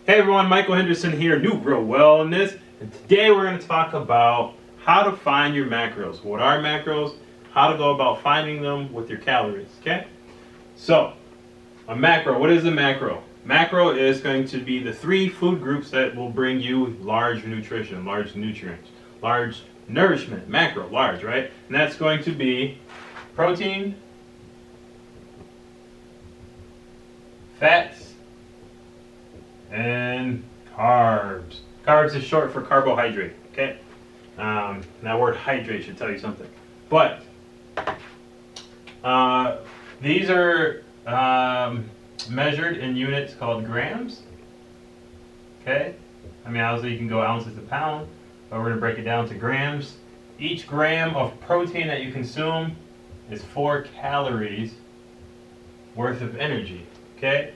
Hey everyone, Michael Henderson here, New Grow Wellness, and today we're going to talk about how to find your macros. What are macros? How to go about finding them with your calories, okay? So, a macro, what is a macro? Macro is going to be the 3 food groups that will bring you large nutrition, large nutrients, large nourishment, macro, large, right? And that's going to be protein, fats, and carbs. Carbs is short for carbohydrate, okay? That word hydrate should tell you something. But these are measured in units called grams, okay? I mean, obviously you can go ounces to pound, but we're going to break it down to grams. Each gram of protein that you consume is 4 calories worth of energy, okay?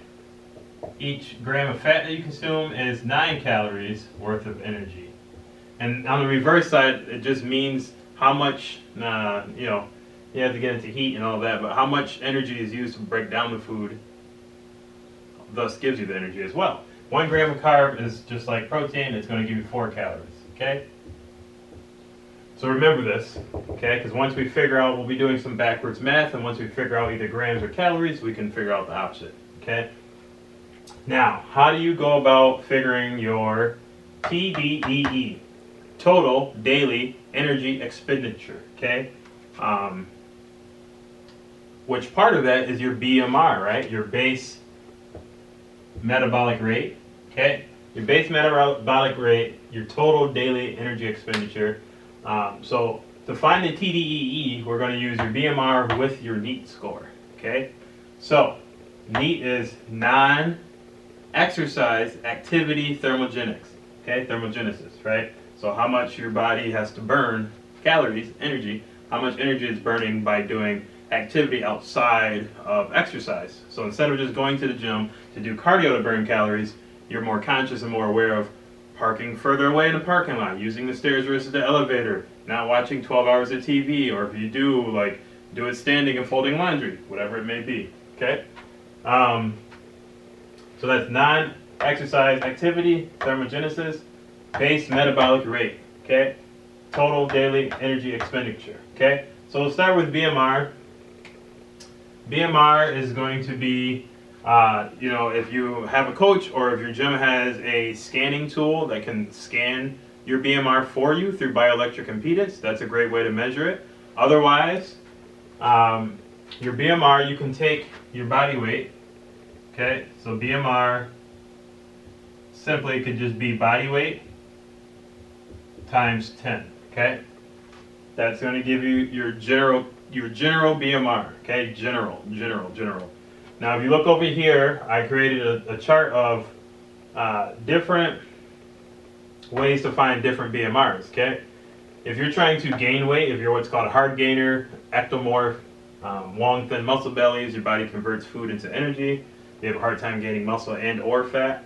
Each gram of fat that you consume is 9 calories worth of energy. And on the reverse side, it just means how much, you have to get into heat and all that, but how much energy is used to break down the food, thus gives you the energy as well. 1 gram of carb is just like protein, it's going to give you 4 calories, okay? So remember this, okay, because once we figure out, we'll be doing some backwards math, and once we figure out either grams or calories, we can figure out the opposite, okay? Now, how do you go about figuring your TDEE, total daily energy expenditure, okay? Which part of that is your BMR, right? Your base metabolic rate, okay? Your base metabolic rate, your total daily energy expenditure. So to find the TDEE, we're going to use your BMR with your NEAT score, okay? So NEAT is non-exercise activity thermogenesis, okay? Thermogenesis, right? So how much your body has to burn calories, energy, how much energy it's burning by doing activity outside of exercise. So instead of just going to the gym to do cardio to burn calories, you're more conscious and more aware of parking further away in the parking lot, using the stairs versus the elevator, not watching 12 hours of TV, or if you do, like, do it standing and folding laundry, whatever it may be, okay? So that's non-exercise activity, thermogenesis, base metabolic rate, okay? Total daily energy expenditure, okay? So we'll start with BMR. BMR is going to be, if you have a coach or if your gym has a scanning tool that can scan your BMR for you through bioelectric impedance, that's a great way to measure it. Otherwise, your BMR, you can take your body weight, okay? So BMR simply could just be body weight times 10, okay? That's going to give you your general BMR, okay? General. Now, if you look over here, I created a chart of different ways to find different BMRs, okay? If you're trying to gain weight, if you're what's called a hard gainer, ectomorph, long, thin muscle bellies, your body converts food into energy, you have a hard time gaining muscle and or fat,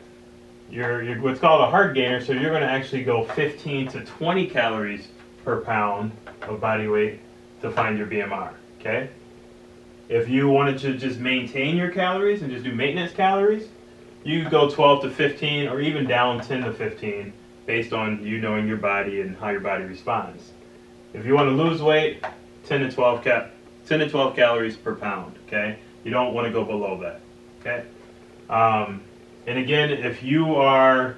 you're what's called a hard gainer, so you're going to actually go 15 to 20 calories per pound of body weight to find your BMR, okay? If you wanted to just maintain your calories and just do maintenance calories, you go 12 to 15 or even down 10 to 15 based on you knowing your body and how your body responds. If you want to lose weight, 10 to 12 calories per pound, okay? You don't want to go below that, okay? And again, if you are,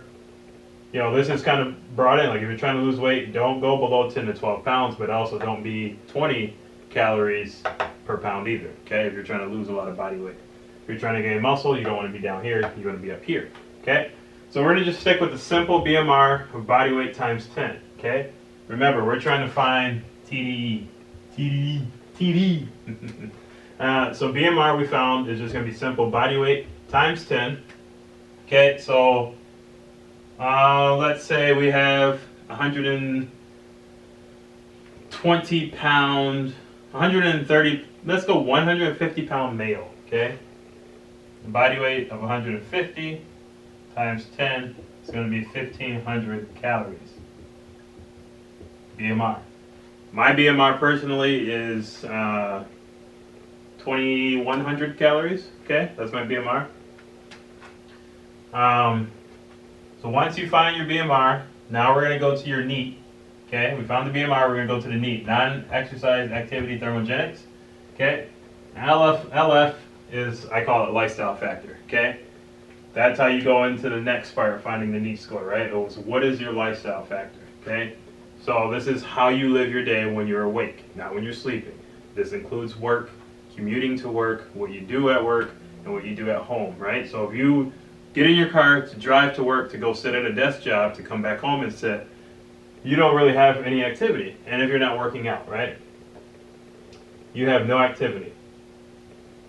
this is kind of brought in, like if you're trying to lose weight, don't go below 10 to 12 pounds, but also don't be 20 calories per pound either, okay, if you're trying to lose a lot of body weight. If you're trying to gain muscle, you don't want to be down here, you want to be up here, okay? So we're going to just stick with the simple BMR of body weight times 10, okay? Remember, we're trying to find TDEE. So BMR we found is just going to be simple body weight times 10, okay? So let's say we have 120 pound, 130, let's go 150 pound male, okay? The body weight of 150 times 10 is going to be 1,500 calories. BMR. My BMR personally is 2,100 calories, okay? That's my BMR. So once you find your BMR, now we're going to go to your NEAT. Okay, we found the BMR, we're going to go to the NEAT, non-exercise activity thermogenesis. Okay, LF is, I call it lifestyle factor. Okay, that's how you go into the next part of finding the NEAT score, right? It was, what is your lifestyle factor? Okay, so this is how you live your day when you're awake, not when you're sleeping. This includes work, commuting to work, what you do at work, and what you do at home, right? So if you get in your car to drive to work, to go sit at a desk job, to come back home and sit, you don't really have any activity. And if you're not working out, right? You have no activity.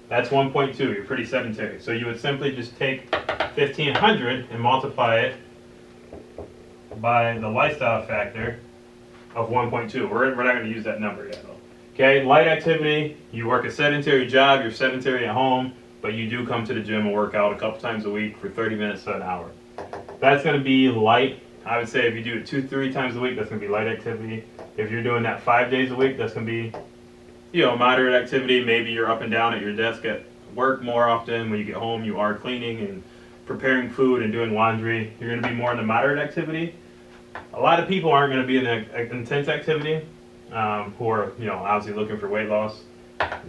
That's 1.2, you're pretty sedentary. So you would simply just take 1500 and multiply it by the lifestyle factor of 1.2. We're not going to use that number yet, though. Okay, light activity, you work a sedentary job, you're sedentary at home, but you do come to the gym and work out a couple times a week for 30 minutes to an hour. That's going to be light. I would say if you do it 2-3 times a week, that's going to be light activity. If you're doing that 5 days a week, that's going to be, moderate activity. Maybe you're up and down at your desk at work more often. When you get home, you are cleaning and preparing food and doing laundry. You're going to be more in the moderate activity. A lot of people aren't going to be in the intense activity, who are, obviously looking for weight loss.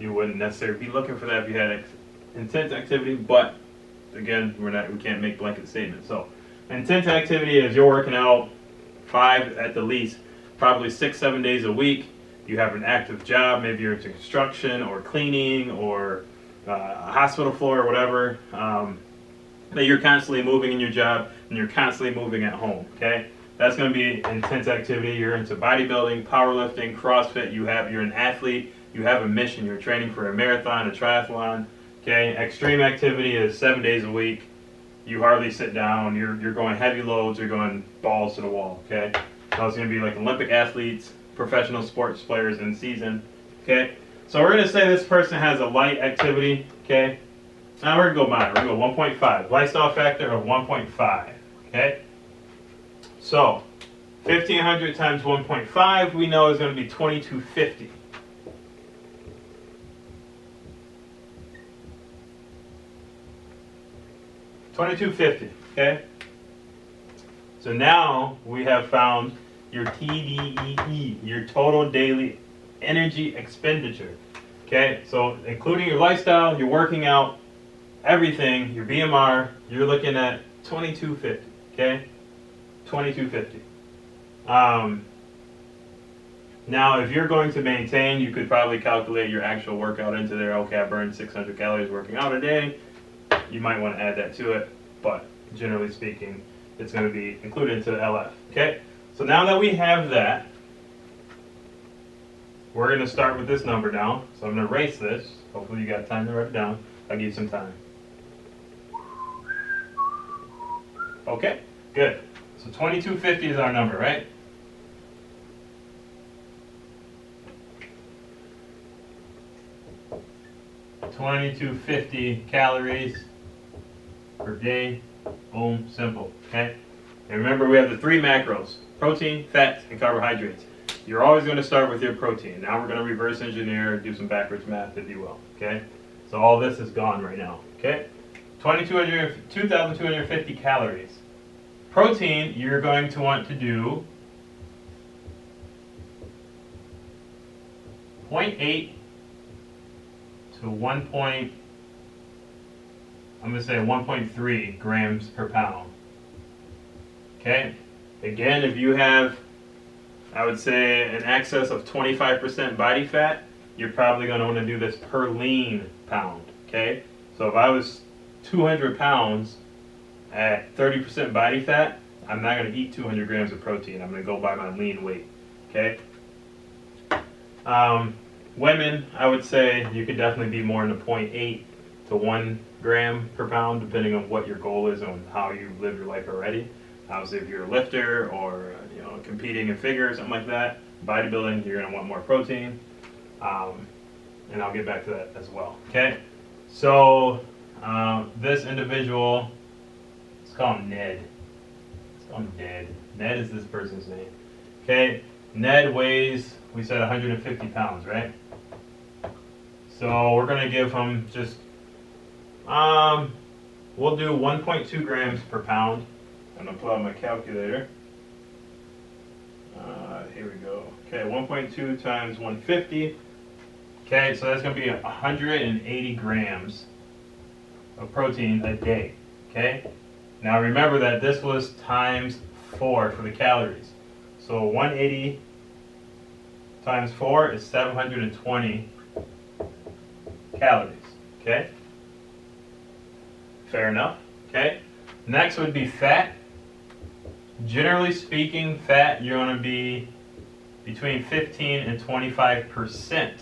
You wouldn't necessarily be looking for that if you had intense activity, but again, we can't make blanket statements. So intense activity is you're working out 5 at the least, probably 6-7 days a week. You have an active job, maybe you're into construction or cleaning or a hospital floor or whatever, that you're constantly moving in your job and you're constantly moving at home, okay? That's going to be intense activity. You're into bodybuilding, powerlifting, CrossFit, you're an athlete, you have a mission, you're training for a marathon, a triathlon, okay? Extreme activity is 7 days a week. You hardly sit down, you're going heavy loads, you're going balls to the wall, okay? So it's going to be like Olympic athletes, professional sports players in season, okay? So we're going to say this person has a light activity, okay? Now we're going to go moderate. We're going to go 1.5. Lifestyle factor of 1.5, okay? So 1500 times 1.5 we know is going to be 2250. Okay? So now we have found your TDEE, your total daily energy expenditure. Okay? So including your lifestyle, your working out, everything, your BMR, you're looking at 2250. Okay? 2250. Now, if you're going to maintain, you could probably calculate your actual workout into there. Okay, I burned 600 calories working out a day. You might want to add that to it, but generally speaking, it's going to be included into the LF. Okay, so now that we have that, we're going to start with this number down. So I'm going to erase this. Hopefully you got time to write it down. I'll give you some time. Okay, good. So 2250 is our number, right? $22.50 calories per day. Boom, simple. Okay? And remember, we have the 3 macros: protein, fats, and carbohydrates. You're always going to start with your protein. Now we're going to reverse engineer, do some backwards math, if you will. Okay? So all this is gone right now. Okay? 2,250 calories. Protein, you're going to want to do 0.8 to 1.3 grams per pound. Okay? Again, if you have, I would say, an excess of 25% body fat, you're probably going to want to do this per lean pound. Okay? So if I was 200 pounds at 30% body fat, I'm not going to eat 200 grams of protein. I'm going to go by my lean weight. Okay? Women, I would say you could definitely be more in the 0.8 to 1 gram per pound, depending on what your goal is and how you live your life already. Obviously, if you're a lifter or competing in figure or something like that, bodybuilding, you're going to want more protein. And I'll get back to that as well. Okay? So this individual, let's call him Ned. Let's call him Ned. Ned is this person's name. Okay? Ned weighs, we said 150 pounds, right? So we're going to give him just, we'll do 1.2 grams per pound. I'm gonna pull out my calculator. Here we go. Okay, 1.2 times 150. Okay, so that's gonna be 180 grams of protein a day. Okay. Now remember that this was times 4 for the calories. So 180 times 4 is 720 calories. Okay. Fair enough. Okay. Next would be fat. Generally speaking, fat, you're going to be between 15 and 25%.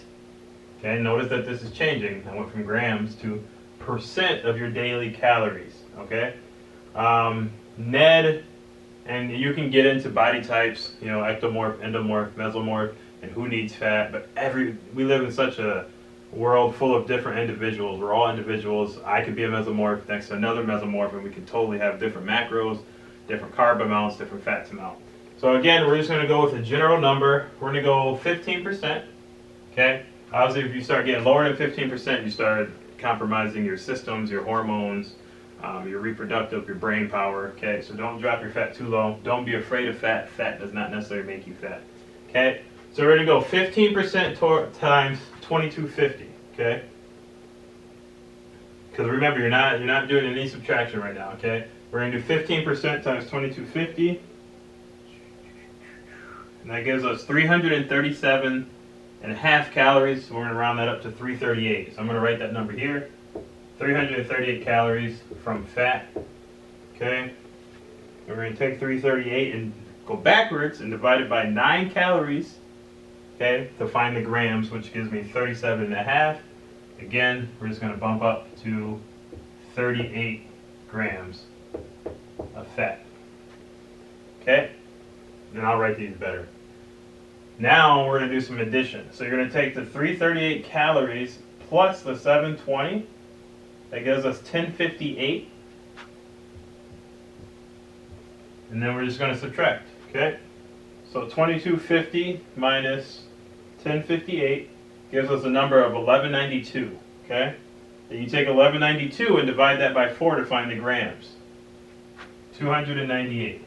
Okay, notice that this is changing. I went from grams to percent of your daily calories. Okay, NED, and you can get into body types, you know, ectomorph, endomorph, mesomorph, and who needs fat. But we live in such a world full of different individuals. We're all individuals. I could be a mesomorph next to another mesomorph, and we could totally have different macros, different carb amounts, different fats amount. So again, we're just going to go with a general number. We're going to go 15%. Okay. Obviously, if you start getting lower than 15%, you start compromising your systems, your hormones, your reproductive, your brain power. Okay. So don't drop your fat too low. Don't be afraid of fat. Fat does not necessarily make you fat. Okay. So we're going to go 15% times 2250. Okay. Because remember, you're not doing any subtraction right now. Okay. We're going to do 15% times 2250. And that gives us 337 and a half calories. So we're going to round that up to 338. So I'm going to write that number here. 338 calories from fat. Okay. We're going to take 338 and go backwards and divide it by 9 calories. Okay, to find the grams, which gives me 37 and a half. Again, we're just going to bump up to 38 grams of fat. Okay, and I'll write these better. Now we're going to do some addition. So you're going to take the 338 calories plus the 720. That gives us 1058. And then we're just going to subtract. Okay, so 2250 minus 1058 gives us a number of 1192. Okay, and you take 1192 and divide that by 4 to find the grams. 298.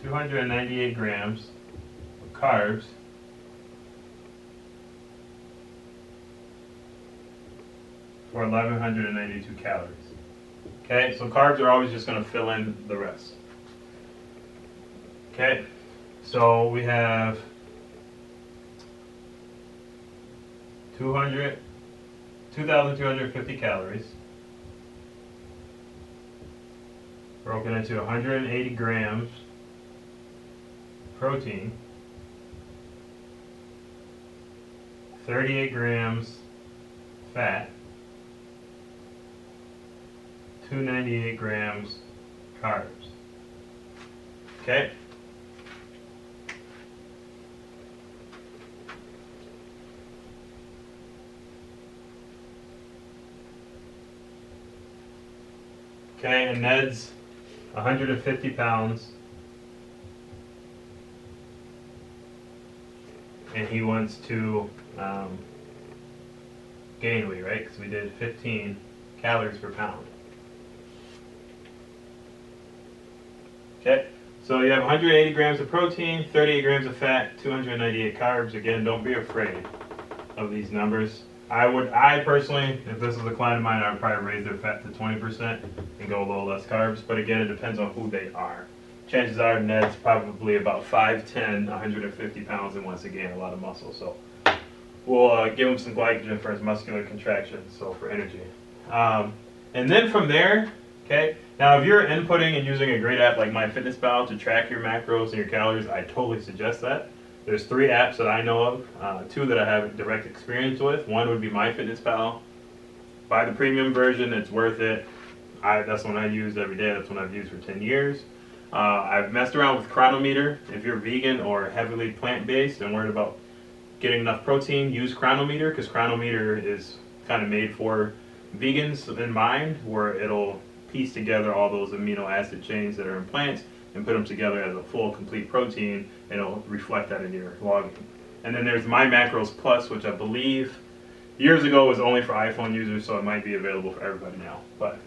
$298 grams of carbs for 1192 calories. Okay, so carbs are always just going to fill in the rest. Okay, so we have 2,250 calories broken into 180 grams protein, 38 grams fat, 298 grams carbs. Okay. Okay, and Ned's 150 pounds. And he wants to gain weight, right? Because we did 15 calories per pound. Okay, so you have 180 grams of protein, 38 grams of fat, 298 carbs. Again, don't be afraid of these numbers. I personally, if this is a client of mine, I would probably raise their fat to 20% and go a little less carbs. But again, it depends on who they are. Chances are Ned's probably about 5'10", 150 pounds, and wants to gain a lot of muscle. So we'll give him some glycogen for his muscular contraction, so for energy. And then from there, okay, now if you're inputting and using a great app like MyFitnessPal to track your macros and your calories, I totally suggest that. There's 3 apps that I know of, 2 that I have direct experience with. One would be MyFitnessPal. Buy the premium version, it's worth it. That's one I use every day. That's one I've used for 10 years. I've messed around with Chronometer. If you're vegan or heavily plant-based and worried about getting enough protein, use Chronometer, because Chronometer is kind of made for vegans in mind, where it'll piece together all those amino acid chains that are in plants and put them together as a full, complete protein, and it'll reflect that in your logging. And then there's My Macros Plus, which I believe Years ago it was only for iPhone users, so it might be available for everybody now. But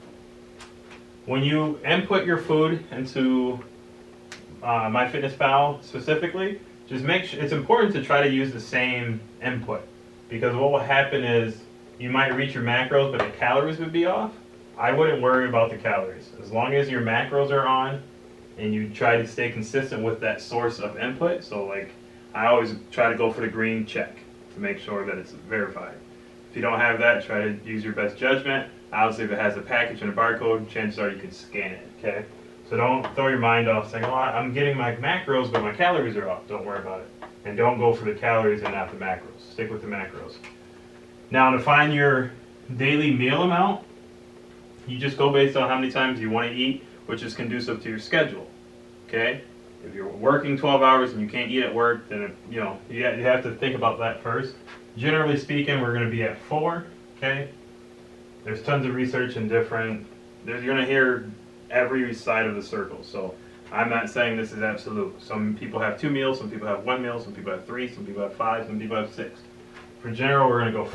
when you input your food into MyFitnessPal specifically, just make sure, it's important to try to use the same input, because what will happen is you might reach your macros but the calories would be off. I wouldn't worry about the calories. As long as your macros are on and you try to stay consistent with that source of input. So like I always try to go for the green check to make sure that it's verified. If you don't have that, try to use your best judgment. Obviously if it has a package and a barcode, chances are you can scan it, okay? So don't throw your mind off saying, oh, I'm getting my macros but my calories are off. Don't worry about it. And don't go for the calories and not the macros. Stick with the macros. Now to find your daily meal amount, you just go based on how many times you want to eat, which is conducive to your schedule, okay? If you're working 12 hours and you can't eat at work, then you have to think about that first. Generally speaking, we're going to be at 4, okay? There's tons of research and you're going to hear every side of the circle. So I'm not saying this is absolute. Some people have 2 meals, some people have 1 meal, some people have 3, some people have 5, some people have 6. For general, we're going to go